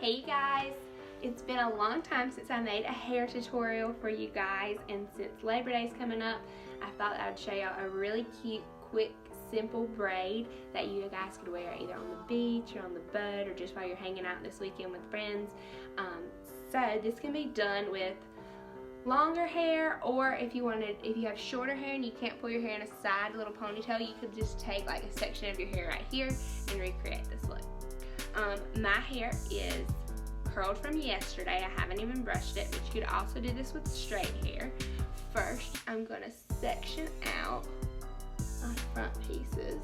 Hey guys, it's been a long time since I made a hair tutorial for you guys, and since Labor Day is coming up, I thought I would show y'all a really cute, quick, simple braid that you guys could wear either on the beach or on the boat or just while you're hanging out this weekend with friends. So this can be done with longer hair, or if you have shorter hair and you can't pull your hair in a side little ponytail, you could just take like a section of your hair right here and recreate this look. My hair is curled from yesterday. I haven't even brushed it, but you could also do this with straight hair. First, I'm going to section out my front pieces.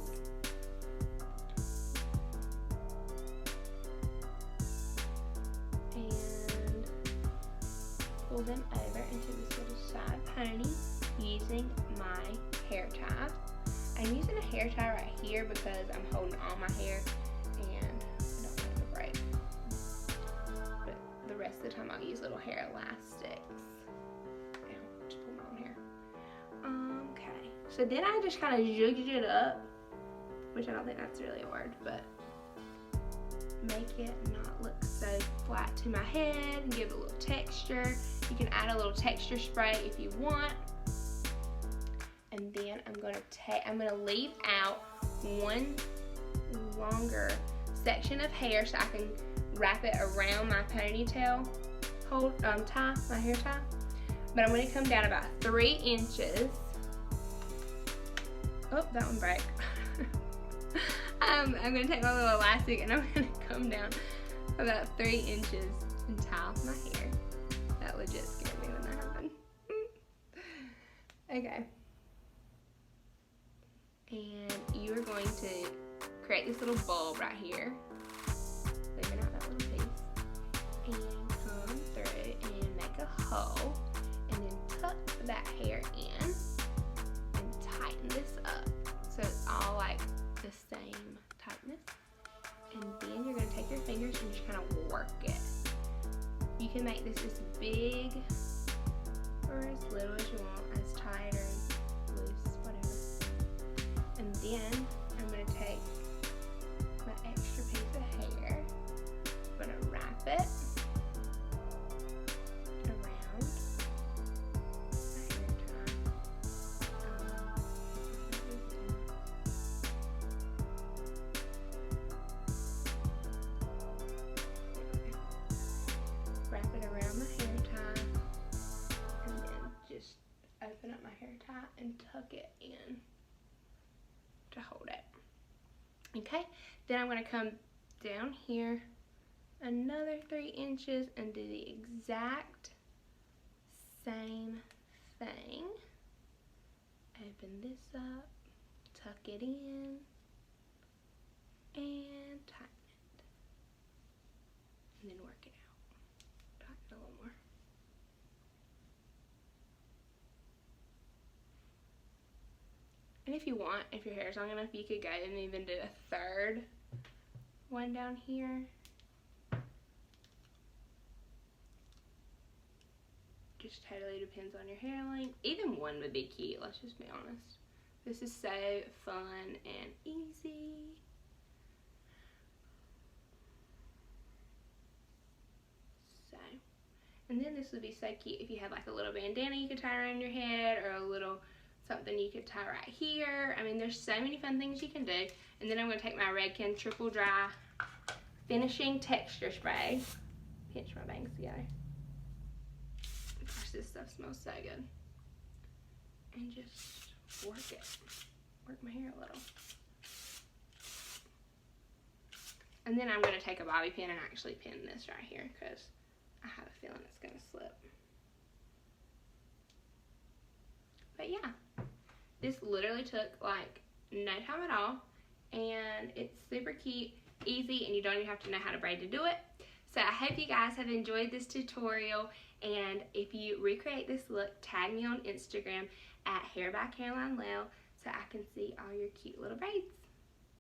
And pull them over into this little side pony using my hair tie. I'm using a hair tie right here because I'm holding all my hair and I don't want it to break. But the rest of the time I'll use little hair elastics. Ow, just pull my own hair. Okay, so then I just kind of zhuzhed it up, which I don't think that's really a word, but make it not look so flat to my head and give it a little texture. You can add a little texture spray if you want. And then I'm gonna leave out one longer section of hair so I can wrap it around my ponytail tie, my hair tie. But I'm gonna come down about 3 inches. Oh, that one broke. I'm gonna take my little elastic and I'm gonna come down about 3 inches and tie off my hair. That legit scared me when that happened. Okay. And you are going to create this little bulb right here, leaving out that little piece, and come through and make a hole, and then tuck that hair in and tighten this up so it's all like the same tightness. And then you're going to take your fingers and just kind of work it. You can make this as big or as little as you want, as tight or loose, whatever. And then I'm going to take my extra piece of hair, I'm going to wrap it around my hair tie. Wrap it around my hair tie, and then just open up my hair tie and tuck it in to hold it. Okay, then I'm going to come down here another 3 inches and do the exact same thing. Open this up, tuck it in, and tighten it, and then work it out. Tighten it a little more. And if you want, if your hair is long enough, you could go and even do a third one down here. Just totally depends on your hair length. Even one would be cute, let's just be honest. This is so fun and easy. So, and then this would be so cute if you had like a little bandana you could tie around your head, or a little something you could tie right here. I mean, there's so many fun things you can do. And then I'm going to take my Redken Triple Dry Finishing Texture Spray, pinch my bangs together. Gosh, this stuff smells so good. And just work it. Work my hair a little. And then I'm going to take a bobby pin and actually pin this right here because I have a feeling it's going to slip. But yeah, this literally took like no time at all, and it's super cute, easy, and you don't even have to know how to braid to do it. So I hope you guys have enjoyed this tutorial, and if you recreate this look, tag me on Instagram at Hair by Caroline Lel so I can see all your cute little braids.